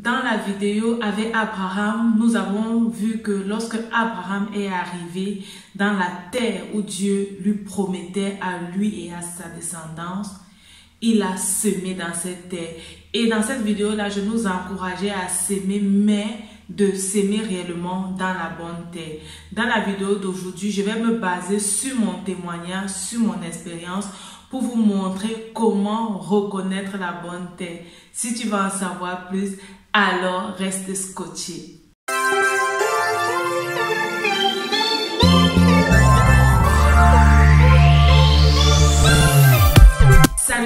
Dans la vidéo avec Abraham, nous avons vu que lorsque Abraham est arrivé dans la terre où Dieu lui promettait à lui et à sa descendance, il a semé dans cette terre. Et dans cette vidéo-là, je nous encourageais à s'aimer, mais de s'aimer réellement dans la bonne terre. Dans la vidéo d'aujourd'hui, je vais me baser sur mon témoignage, sur mon expérience, pour vous montrer comment reconnaître la bonne terre. Si tu veux en savoir plus, alors reste scotché.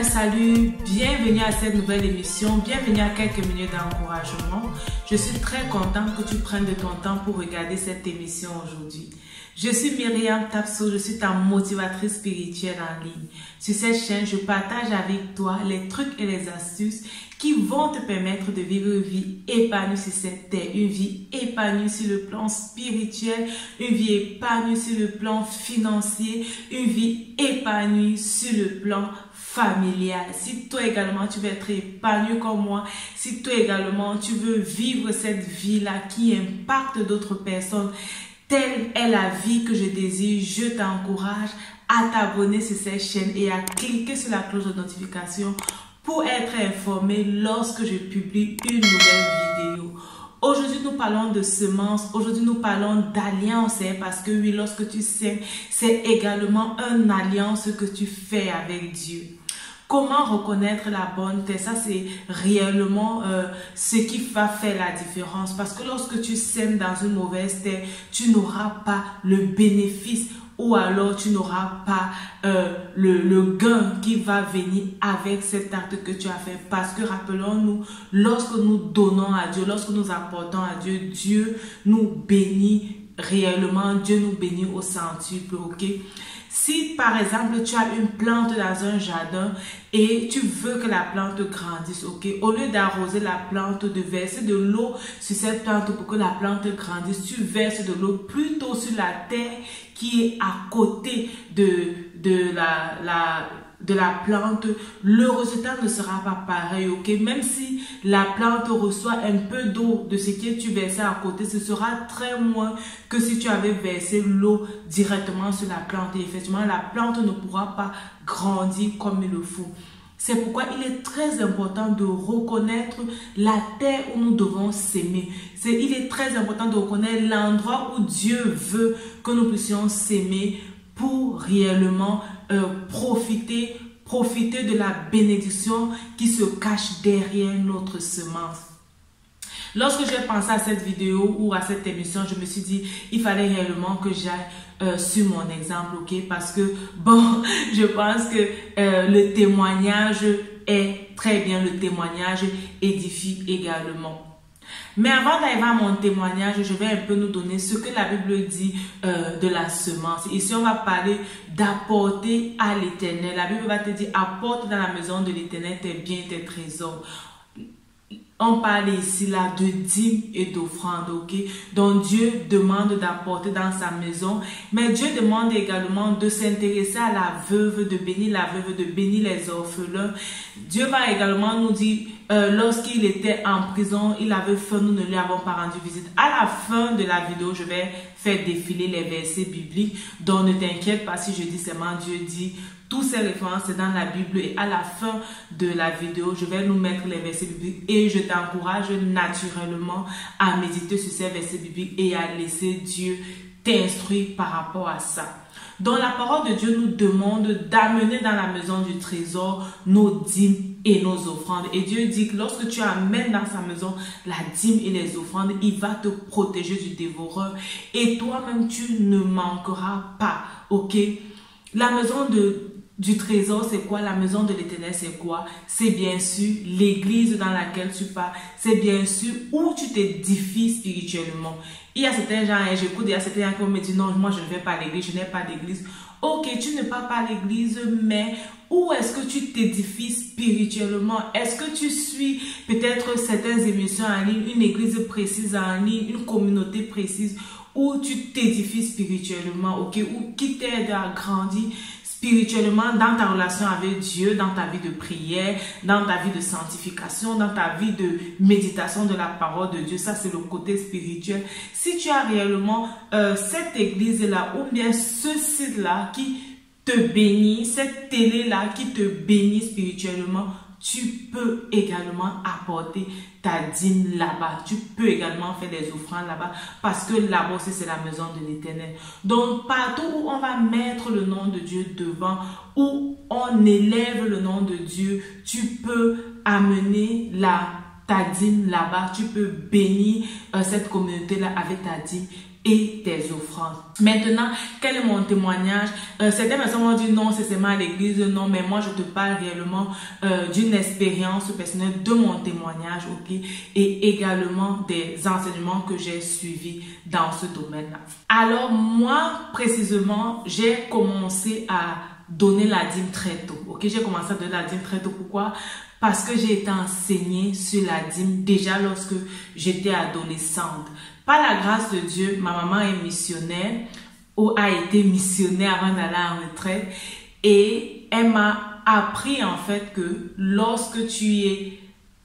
Salut, bienvenue à cette nouvelle émission, bienvenue à quelques minutes d'encouragement. Je suis très contente que tu prennes de ton temps pour regarder cette émission aujourd'hui. Je suis Myriam Tapso, je suis ta motivatrice spirituelle en ligne. Sur cette chaîne, je partage avec toi les trucs et les astuces qui vont te permettre de vivre une vie épanouie sur cette terre, une vie épanouie sur le plan spirituel, une vie épanouie sur le plan financier, une vie épanouie sur le plan familial. Si toi également tu veux être épanoui comme moi, si toi également tu veux vivre cette vie-là qui impacte d'autres personnes, telle est la vie que je désire, je t'encourage à t'abonner sur cette chaîne et à cliquer sur la cloche de notification pour être informé lorsque je publie une nouvelle vidéo. Aujourd'hui, nous parlons de semences. Aujourd'hui, nous parlons d'alliance. Parce que oui, lorsque tu sèmes, c'est également une alliance que tu fais avec Dieu. Comment reconnaître la bonne terre? Ça, c'est réellement ce qui va faire la différence. Parce que lorsque tu sèmes dans une mauvaise terre, tu n'auras pas le bénéfice ou alors tu n'auras pas le gain qui va venir avec cet acte que tu as fait. Parce que rappelons-nous, lorsque nous donnons à Dieu, lorsque nous apportons à Dieu, Dieu nous bénit réellement, Dieu nous bénit au centuple, ok? Si par exemple tu as une plante dans un jardin et tu veux que la plante grandisse, ok, au lieu d'arroser la plante, de verser de l'eau sur cette plante pour que la plante grandisse, tu verses de l'eau plutôt sur la terre qui est à côté de la plante. Le résultat ne sera pas pareil, ok? Même si la plante reçoit un peu d'eau de ce que tu versais à côté, ce sera très moins que si tu avais versé l'eau directement sur la plante. Et effectivement, la plante ne pourra pas grandir comme il le faut. C'est pourquoi il est très important de reconnaître la terre où nous devons s'aimer. Il est très important de reconnaître l'endroit où Dieu veut que nous puissions s'aimer pour réellement profiter de la bénédiction qui se cache derrière notre semence. Lorsque j'ai pensé à cette vidéo ou à cette émission, je me suis dit, il fallait réellement que j'aille sur mon exemple, ok? Parce que, bon, je pense que le témoignage est très bien, le témoignage édifie également. Mais avant d'arriver à mon témoignage, je vais un peu nous donner ce que la Bible dit de la semence. Ici, on va parler d'apporter à l'Éternel. La Bible va te dire, apporte dans la maison de l'Éternel tes biens, tes trésors. On parle ici là de dîmes et d'offrandes, ok? Donc Dieu demande d'apporter dans sa maison, mais Dieu demande également de s'intéresser à la veuve, de bénir la veuve, de bénir les orphelins. Dieu va également nous dire, lorsqu'il était en prison, il avait faim, nous ne lui avons pas rendu visite. À la fin de la vidéo, je vais faire défiler les versets bibliques, donc ne t'inquiète pas si je dis seulement Dieu dit. Toutes ces références dans la Bible et à la fin de la vidéo, je vais nous mettre les versets bibliques et je t'encourage naturellement à méditer sur ces versets bibliques et à laisser Dieu t'instruire par rapport à ça. Donc la parole de Dieu nous demande d'amener dans la maison du trésor nos dîmes et nos offrandes. Et Dieu dit que lorsque tu amènes dans sa maison la dîme et les offrandes, il va te protéger du dévoreur et toi-même tu ne manqueras pas, ok? La maison du trésor, c'est quoi? La maison de l'Éternel, c'est quoi? C'est bien sûr l'église dans laquelle tu pars. C'est bien sûr où tu t'édifies spirituellement. Il y a certains gens, j'écoute, il y a certains gens qui me disent non, moi je ne vais pas à l'église, je n'ai pas d'église. Ok, tu ne pars pas à l'église, mais où est-ce que tu t'édifies spirituellement? Est-ce que tu suis peut-être certaines émissions en ligne, une église précise en ligne, une communauté précise où tu t'édifies spirituellement, ok? Ou qui t'aide à grandir spirituellement dans ta relation avec Dieu, dans ta vie de prière, dans ta vie de sanctification, dans ta vie de méditation de la parole de Dieu. Ça, c'est le côté spirituel. Si tu as réellement cette église-là ou bien ce site-là qui te bénit, cette télé-là qui te bénit spirituellement, tu peux également apporter ta dîme là-bas. Tu peux également faire des offrandes là-bas parce que là-bas aussi c'est la maison de l'Éternel. Donc partout où on va mettre le nom de Dieu devant, où on élève le nom de Dieu, tu peux amener ta dîme là-bas. Tu peux bénir cette communauté-là avec ta dîme et tes offrandes. Maintenant, quel est mon témoignage? Certaines personnes vont dire non, c'est seulement à l'église. Non, mais moi, je te parle réellement d'une expérience personnelle, de mon témoignage, ok? Et également des enseignements que j'ai suivis dans ce domaine-là. Alors, moi, précisément, j'ai commencé à donner la dîme très tôt, ok? J'ai commencé à donner la dîme très tôt. Pourquoi? Parce que j'ai été enseignée sur la dîme déjà lorsque j'étais adolescente. Par la grâce de Dieu, ma maman est missionnaire ou a été missionnaire avant d'aller en retraite et elle m'a appris en fait que lorsque tu es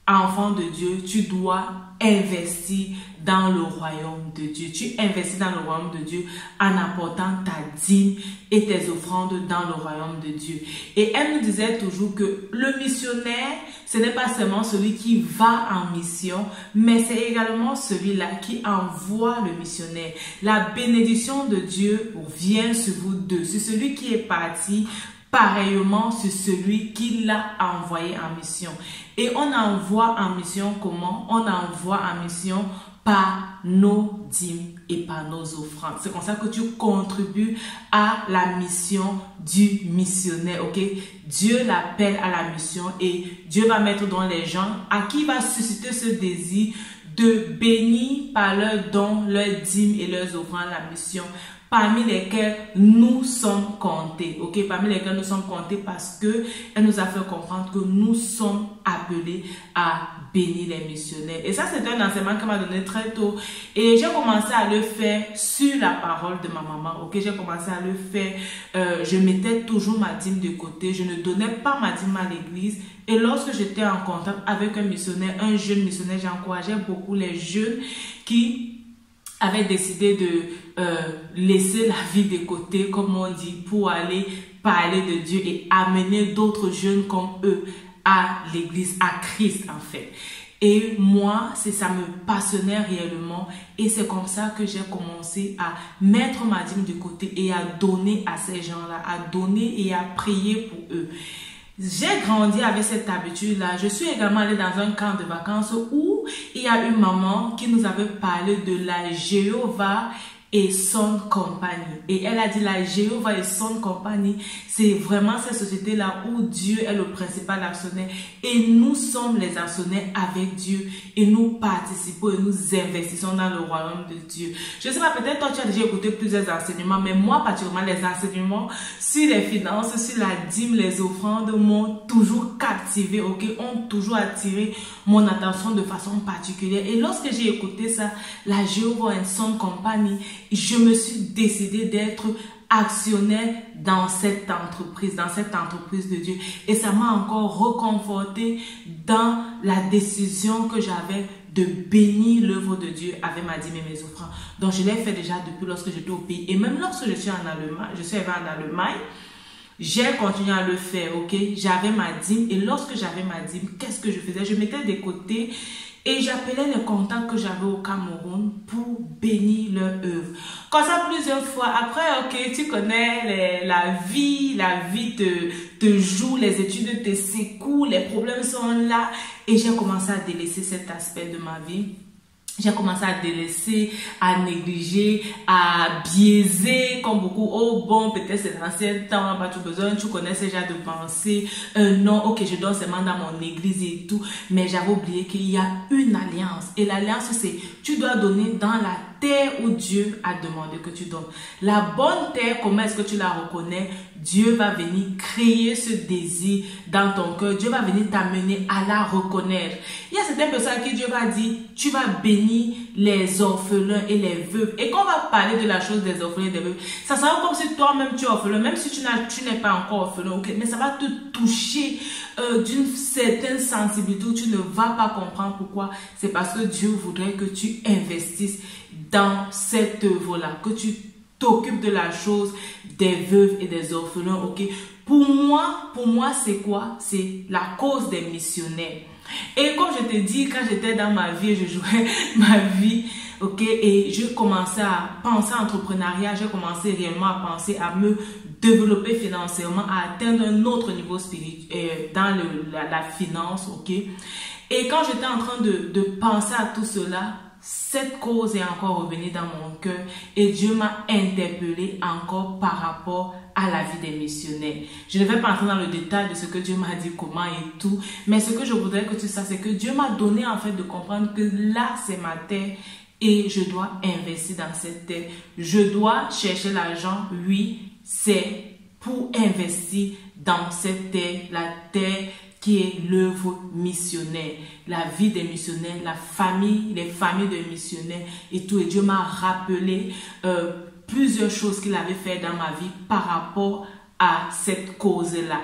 enfant de Dieu, tu dois investir dans le royaume de Dieu. Tu investis dans le royaume de Dieu en apportant ta dîme et tes offrandes dans le royaume de Dieu. Et elle nous disait toujours que le missionnaire, ce n'est pas seulement celui qui va en mission, mais c'est également celui-là qui envoie le missionnaire. La bénédiction de Dieu vient sur vous deux, sur celui qui est parti, pareillement sur celui qui l'a envoyé en mission. Et on envoie en mission comment? On envoie en mission par nos dîmes et par nos offrandes. C'est comme ça que tu contribues à la mission du missionnaire, ok? Dieu l'appelle à la mission et Dieu va mettre dans les gens à qui va susciter ce désir de bénir par leurs dons, leurs dîmes et leurs offrandes la mission, parmi lesquels nous sommes comptés, ok? Parmi lesquels nous sommes comptés parce que elle nous a fait comprendre que nous sommes appelés à bénir les missionnaires. Et ça, c'est un enseignement qu'elle m'a donné très tôt. Et j'ai commencé à le faire sur la parole de ma maman, ok? J'ai commencé à le faire. Je mettais toujours ma dîme de côté. Je ne donnais pas ma dîme à l'église. Et lorsque j'étais en contact avec un missionnaire, un jeune missionnaire, j'encourageais beaucoup les jeunes qui avaient décidé de laisser la vie de côté, comme on dit, pour aller parler de Dieu et amener d'autres jeunes comme eux à l'église, à Christ en fait. Et moi, ça me passionnait réellement et c'est comme ça que j'ai commencé à mettre ma dîme de côté et à donner à ces gens-là, à donner et à prier pour eux. J'ai grandi avec cette habitude-là. Je suis également allée dans un camp de vacances où il y a une maman qui nous avait parlé de la Jéhovah et son compagnie. Et elle a dit la Jéhovah et son compagnie, c'est vraiment cette société-là où Dieu est le principal actionnaire et nous sommes les actionnaires avec Dieu et nous participons et nous investissons dans le royaume de Dieu. Je sais pas, peut-être toi tu as déjà écouté plusieurs enseignements, mais moi particulièrement les enseignements sur les finances, sur la dîme, les offrandes m'ont toujours captivé, ok, ont toujours attiré mon attention de façon particulière. Et lorsque j'ai écouté ça, la Jéhovah et son compagnie, je me suis décidée d'être actionnaire dans cette entreprise de Dieu. Et ça m'a encore reconforté dans la décision que j'avais de bénir l'œuvre de Dieu avec ma dîme et mes offrandes. Donc je l'ai fait déjà depuis lorsque j'étais au pays. Et même lorsque je suis en Allemagne, j'ai continué à le faire, ok? J'avais ma dîme et lorsque j'avais ma dîme, qu'est-ce que je faisais? Je mettais de côté et j'appelais les contacts que j'avais au Cameroun pour bénir leur œuvre. Comme ça, plusieurs fois. Après, ok, tu connais la vie te joue, les études te secouent, les problèmes sont là. Et j'ai commencé à délaisser cet aspect de ma vie. J'ai commencé à délaisser, à négliger, à biaiser comme beaucoup. Oh bon, peut-être c'est l'ancien temps, pas tout besoin, tu connais ce genre de pensée. Non, ok, je donne seulement dans mon église et tout. Mais j'avais oublié qu'il y a une alliance. Et l'alliance, c'est tu dois donner dans la terre où Dieu a demandé que tu donnes. La bonne terre, comment est-ce que tu la reconnais? Dieu va venir créer ce désir dans ton cœur. Dieu va venir t'amener à la reconnaître. Il y a certaines personnes à qui Dieu va dire, tu vas bénir les orphelins et les veuves. Et quand on va parler de la chose des orphelins et des veuves, ça sera comme si toi-même tu es orphelin, même si tu n'es pas encore orphelin, ok? Mais ça va te toucher d'une certaine sensibilité où tu ne vas pas comprendre pourquoi. C'est parce que Dieu voudrait que tu investisses dans cette œuvre-là, que tu t'occupes de la chose des veuves et des orphelins, ok? Pour moi, c'est quoi? C'est la cause des missionnaires. Et comme je te dis, quand j'étais dans ma vie, je jouais ma vie, ok? Et je commençais à penser à l'entrepreneuriat, j'ai commencé réellement à penser à me développer financièrement, à atteindre un autre niveau spirituel dans la finance, ok? Et quand j'étais en train de penser à tout cela, cette cause est encore revenue dans mon cœur et Dieu m'a interpellé encore par rapport à la vie des missionnaires. Je ne vais pas entrer dans le détail de ce que Dieu m'a dit, comment et tout, mais ce que je voudrais que tu saches, c'est que Dieu m'a donné en fait de comprendre que là, c'est ma terre et je dois investir dans cette terre. Je dois chercher l'argent, oui, c'est pour investir dans cette terre, la terre qui est l'œuvre missionnaire, la vie des missionnaires, la famille, les familles des missionnaires et tout. Et Dieu m'a rappelé plusieurs choses qu'il avait fait dans ma vie par rapport à cette cause-là.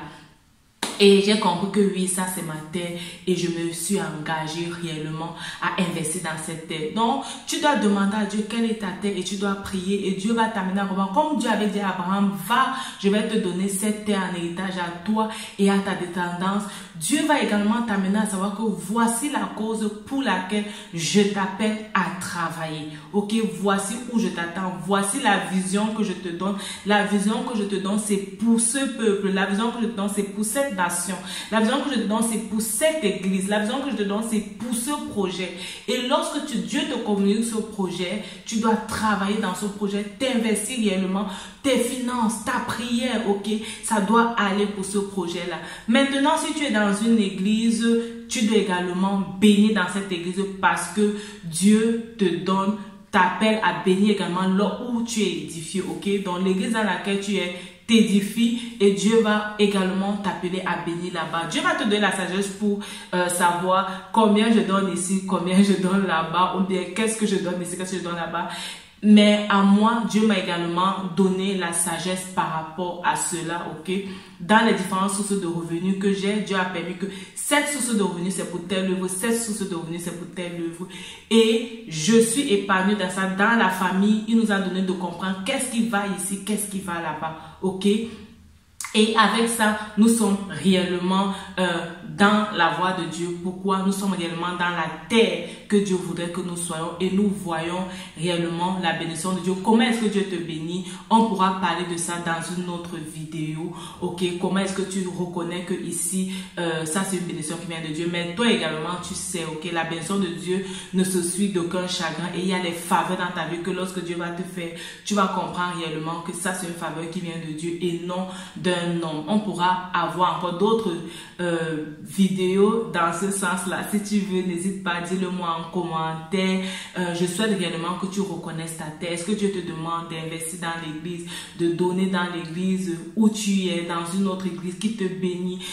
Et j'ai compris que oui, ça c'est ma terre et je me suis engagée réellement à investir dans cette terre. Donc, tu dois demander à Dieu quelle est ta terre et tu dois prier et Dieu va t'amener à comprendre. Comme Dieu avait dit à Abraham, va, je vais te donner cette terre en héritage à toi et à ta descendance. Dieu va également t'amener à savoir que voici la cause pour laquelle je t'appelle à travailler. Ok, voici où je t'attends. Voici la vision que je te donne. La vision que je te donne, c'est pour ce peuple. La vision que je te donne, c'est pour cette nation. La vision que je te donne, c'est pour cette église. La vision que je te donne, c'est pour ce projet. Et lorsque Dieu te communique ce projet, tu dois travailler dans ce projet, t'investir réellement, tes finances, ta prière, ok? Ça doit aller pour ce projet-là. Maintenant, si tu es dans une église, tu dois également bénir dans cette église parce que Dieu te donne, t'appelle à bénir également là où tu es édifié, ok? Dans l'église dans laquelle tu es, t'édifie et Dieu va également t'appeler à bénir là-bas. Dieu va te donner la sagesse pour savoir combien je donne ici, combien je donne là-bas, ou bien qu'est-ce que je donne ici, qu'est-ce que je donne là-bas. Mais à moi, Dieu m'a également donné la sagesse par rapport à cela, ok? Dans les différentes sources de revenus que j'ai, Dieu a permis que cette source de revenus c'est pour telle œuvre, cette source de revenus c'est pour telle œuvre. Et je suis épargnée dans ça. Dans la famille, il nous a donné de comprendre qu'est-ce qui va ici, qu'est-ce qui va là-bas, ok? Et avec ça, nous sommes réellement dans la voie de Dieu. Pourquoi? Nous sommes réellement dans la terre que Dieu voudrait que nous soyons et nous voyons réellement la bénédiction de Dieu. Comment est-ce que Dieu te bénit? On pourra parler de ça dans une autre vidéo. Ok, comment est-ce que tu reconnais que ici, ça c'est une bénédiction qui vient de Dieu. Mais toi également, tu sais, ok, la bénédiction de Dieu ne se suit d'aucun chagrin et il y a les faveurs dans ta vie que lorsque Dieu va te faire, tu vas comprendre réellement que ça c'est une faveur qui vient de Dieu et non d'un homme. On pourra avoir encore d'autres vidéos dans ce sens-là. Si tu veux, n'hésite pas, dis-le moi en commentaire. Je souhaite réellement que tu reconnaisses ta terre. Est-ce que Dieu te demande d'investir dans l'église, de donner dans l'église où tu es, dans une autre église qui te bénit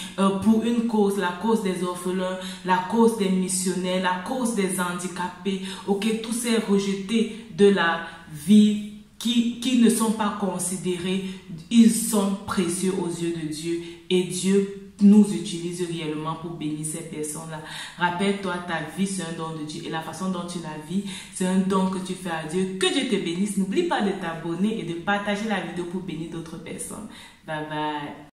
pour une cause, la cause des orphelins, la cause des missionnaires, la cause des handicapés, ok, tous ces rejetés de la vie qui ne sont pas considérés, ils sont précieux aux yeux de Dieu et Dieu nous utilise réellement pour bénir ces personnes-là. Rappelle-toi, ta vie c'est un don de Dieu et la façon dont tu la vis, c'est un don que tu fais à Dieu. Que Dieu te bénisse. N'oublie pas de t'abonner et de partager la vidéo pour bénir d'autres personnes. Bye bye.